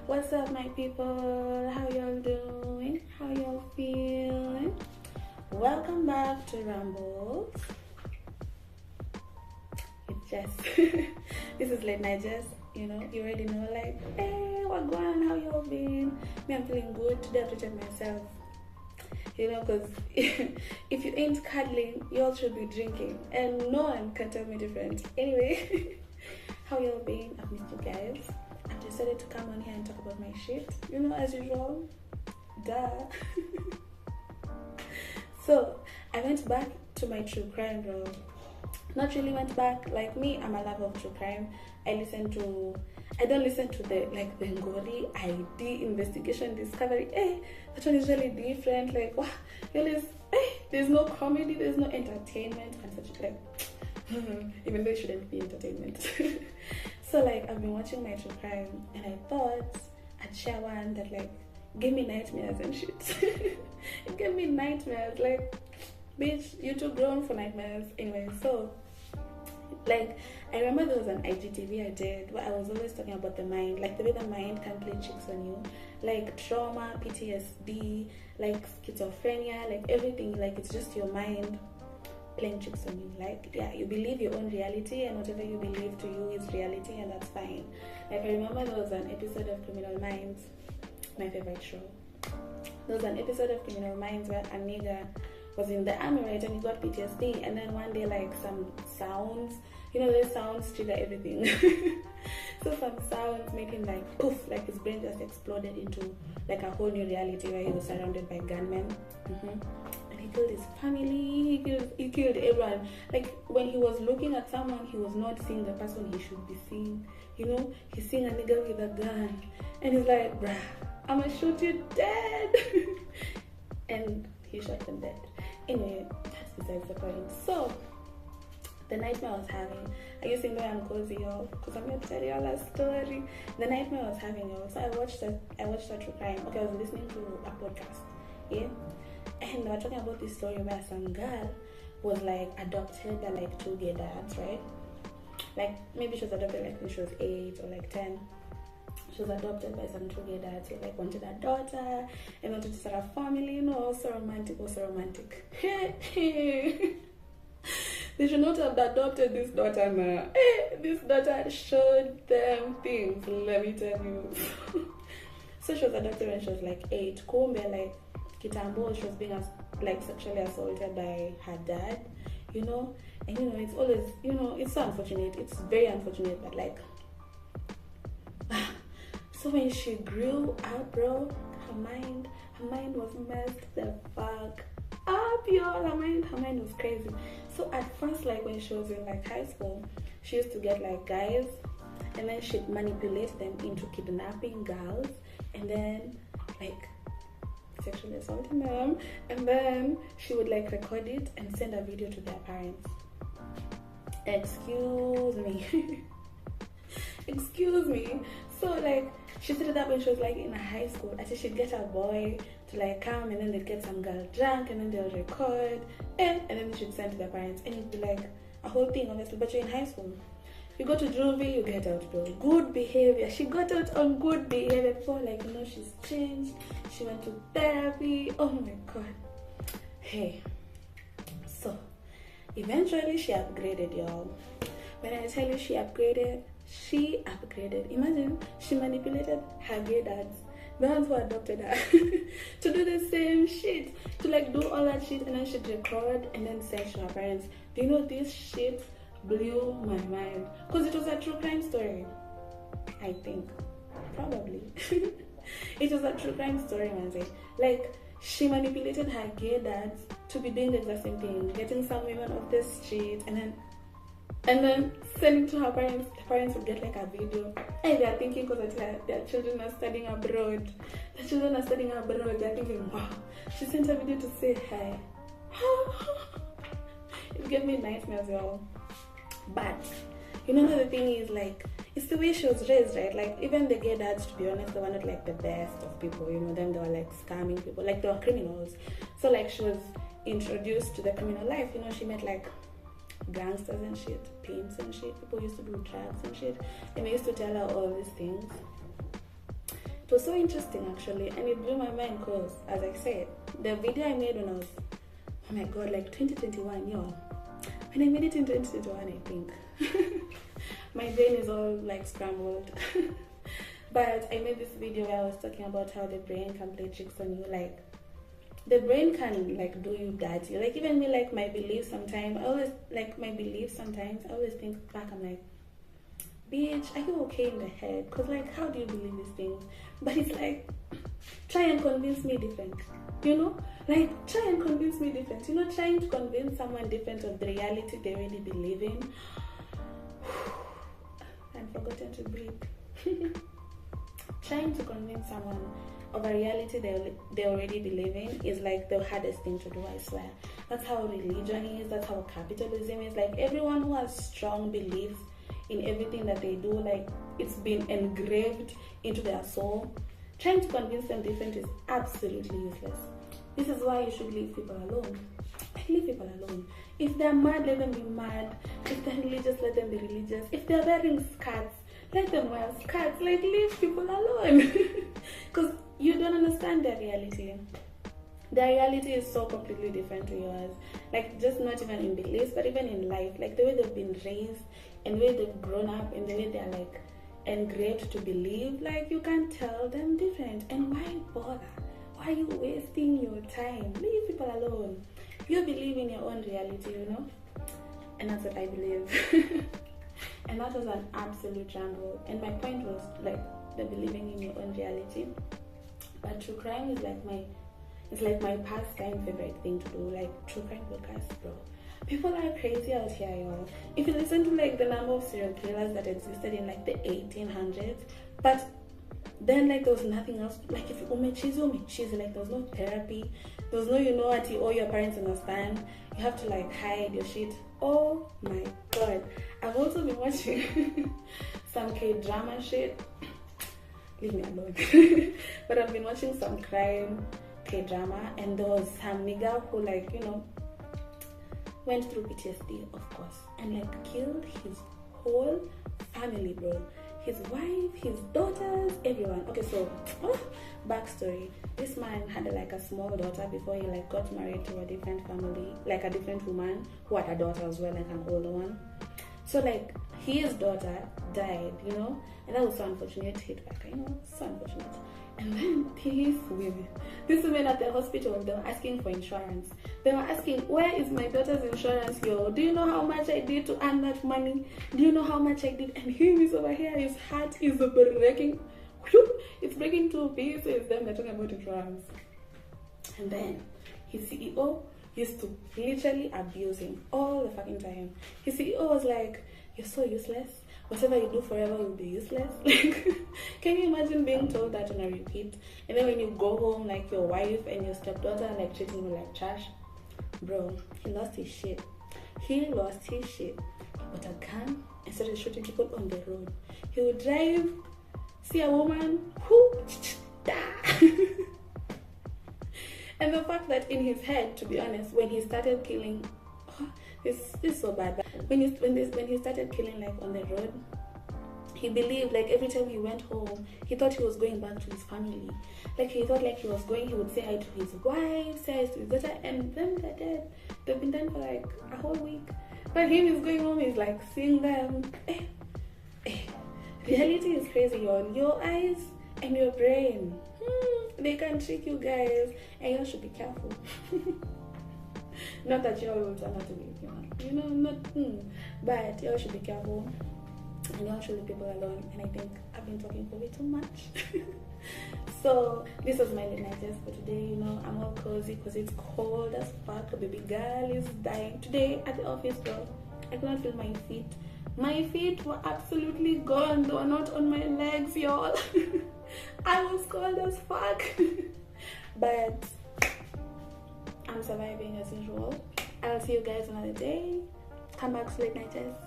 What's up, my people? How y'all doing? How y'all feeling? Welcome back to Rambles. It's Jess. This is Late Night Jess. You know, you already know, like, hey, what going on? How y'all been? Me, I'm feeling good. Today I treated myself. You know, because if you ain't cuddling, you all should be drinking. And no one can tell me different. Anyway, how y'all been? I've missed you guys. I decided to come on here and talk about my shit. You know, as usual. Duh. So, I went back to my true crime, bro. Not really went back. Like me, I'm a lover of true crime. I don't listen to the like Bengali ID investigation discovery. Hey, that one is really different. Like, wow, really, there's no comedy, there's no entertainment and such, like even though it shouldn't be entertainment. So like I've been watching my true crime and I thought I'd share one that like gave me nightmares and shit. It gave me nightmares, like, bitch, you too grown for nightmares. Anyway, so like I remember there was an IGTV I did where I was always talking about the mind, like the way the mind can play tricks on you, like trauma, PTSD, like schizophrenia, like everything, like it's just your mind playing tricks on you. Like, yeah, you believe your own reality and whatever you believe to you is reality, and that's fine. Like I remember there was an episode of Criminal Minds, my favorite show. There was an episode of Criminal Minds where a nigga was in the army, right, and he got PTSD, and then one day like some sounds, you know, those sounds trigger everything. So some sounds made him like poof, like his brain just exploded into like a whole new reality where he was surrounded by gunmen. And he killed his family, he killed everyone. Like when he was looking at someone, he was not seeing the person he should be seeing. You know, he's seeing a nigga with a gun and he's like, bruh, I'ma shoot you dead. And he shot him dead. Anyway, that's besides the point. So, the nightmare I was having, I used to know I'm cozy, y'all, because I'm going to tell y'all a story. The nightmare I was having, y'all, so I watched a true crime. Okay, I was listening to a podcast, yeah? And they were talking about this story where some girl was, like, adopted by, like, two gay dads, right? Like, maybe she was adopted, like, when she was 8 or, like, 10. She was adopted by some two gay dads who like wanted a daughter and wanted to start a family, you know, so romantic. They should not have adopted this daughter now. This daughter showed them things, let me tell you. So she was adopted when she was like 8. Kumbe, like kitambo, she was being like sexually assaulted by her dad, you know. And you know, it's always, you know, it's so unfortunate. It's very unfortunate, but like so when she grew up, bro, her mind was messed the fuck up, y'all. Her mind was crazy. So at first, like when she was in like high school, she used to get like guys, and then she'd manipulate them into kidnapping girls, and then like sexually assaulting them, and then she would like record it and send a video to their parents. Excuse me. Excuse me. So like she set it up when she was like in high school. I said she'd get a boy to like come, and then they'd get some girl drunk, and then they'll record and then she'd send to their parents, and it'd be like a whole thing, obviously. But you're in high school. You go to juvie, you get out, bro. Good behavior. She got out on good behavior before, like, you know, she's changed. She went to therapy. Oh my god. Hey. So eventually she upgraded, y'all. When I tell you she upgraded, imagine, she manipulated her gay dads, the ones who adopted her, to do the same shit, to like do all that shit, and then she'd record and then send to her parents. Do you know, this shit blew my mind, because it was a true crime story, I think, probably. It was a true crime story, man. Like, she manipulated her gay dads to be doing the exact same thing, getting some women off the street, and then sending to her parents. The parents would get like a video, and they're thinking, because their children are studying abroad. They're thinking, wow, she sent a video to say hi. It gave me nightmares, y'all. But you know, the thing is, like, it's the way she was raised, right? Like, even the gay dads, to be honest, they were not like the best of people, you know. Them, they were like scamming people, like they were criminals. So like she was introduced to the criminal life, you know. She met like gangsters and shit, pimps and shit. People used to do drugs and shit, and they used to tell her all these things. It was so interesting actually, and it blew my mind because, as I said, the video I made when I was, oh my god, like 2021, yo. When I made it in 2021, I think. My brain is all like scrambled. But I made this video where I was talking about how the brain can play tricks on you. Like, the brain can like do you dirty. Like, even me, like my beliefs sometimes, I always think back, I'm like, bitch, are you okay in the head? Because like, how do you believe these things? But it's like, try and convince me different, you know? Like, try and convince me different, you know? Trying to convince someone different of the reality they already believe in. I've forgotten to breathe. Trying to convince someone of a reality they already believe in is like the hardest thing to do, I swear. That's how religion is, that's how capitalism is. Like, everyone who has strong beliefs in everything that they do, like, it's been engraved into their soul. Trying to convince them different is absolutely useless. This is why you should leave people alone. Leave people alone. If they're mad, let them be mad. If they're religious, let them be religious. If they're wearing skirts, let them wear skirts. Like, leave people alone. Because you don't understand their reality. Their reality is so completely different to yours. Like, just not even in beliefs, but even in life. Like, the way they've been raised, and the way they've grown up, and the way they're like engraved to believe, like, you can't tell them different. And why bother? Why are you wasting your time? Leave people alone. You believe in your own reality, you know? And that's what I believe. And that was an absolute ramble. And my point was like the believing in your own reality. But true crime is like my pastime favorite thing to do. Like, true crime podcasts, bro. People are crazy out here, y'all. If you listen to like the number of serial killers that existed in like the 1800s, but then like there was nothing else. Like, if you umechizi, like there was no therapy, there was no, you know what, all your parents understand. You have to like hide your shit. Oh my god. I've also been watching some K-drama shit. Leave me alone. But I've been watching some crime K-drama, and there was some nigga who, like, you know, went through PTSD, of course, and like killed his whole family, bro. His wife, his daughters, everyone. Okay, so backstory. This man had like a small daughter before he like got married to a different family, like a different woman who had a daughter as well, like an older one. So like his daughter died, you know, and that was so unfortunate. Hit back, you know, so unfortunate. And then these women at the hospital, they were asking for insurance. They were asking, where is my daughter's insurance, yo? Do you know how much I did to earn that money? Do you know how much I did? And him is over here, his heart is breaking. It's breaking to pieces. Then they're talking about insurance. And then his CEO used to literally abuse him all the fucking time. His CEO was like, you're so useless. Whatever you do forever will be useless. Like, can you imagine being told that on a repeat? And then when you go home, like your wife and your stepdaughter are like treating you like trash. Bro, he lost his shit. He lost his shit. He bought a gun and started shooting people on the road. He would drive, see a woman, and the fact that in his head, to be honest, when he started killing, this is so bad. But when he started killing like on the road, he believed like every time he went home, he thought he was going back to his family. Like he thought like he was going, he would say hi to his wife, say hi to his daughter, and then they're dead. They've been dead for like a whole week. But him is going home, he's like seeing them. Reality is crazy, y'all. Your eyes and your brain, they can trick you guys, and you should be careful. Not that y'all will turn out to be, you know, but y'all should be careful, and y'all should leave people alone. And I think I've been talking for way too much. So this was my late night test for today. You know, I'm all cozy because it's cold as fuck. A baby girl is dying today at the office, though. I could not feel my feet. My feet were absolutely gone. They were not on my legs, y'all. I was cold as fuck. But I'm surviving as usual. I'll see you guys another day. Come back to late night test.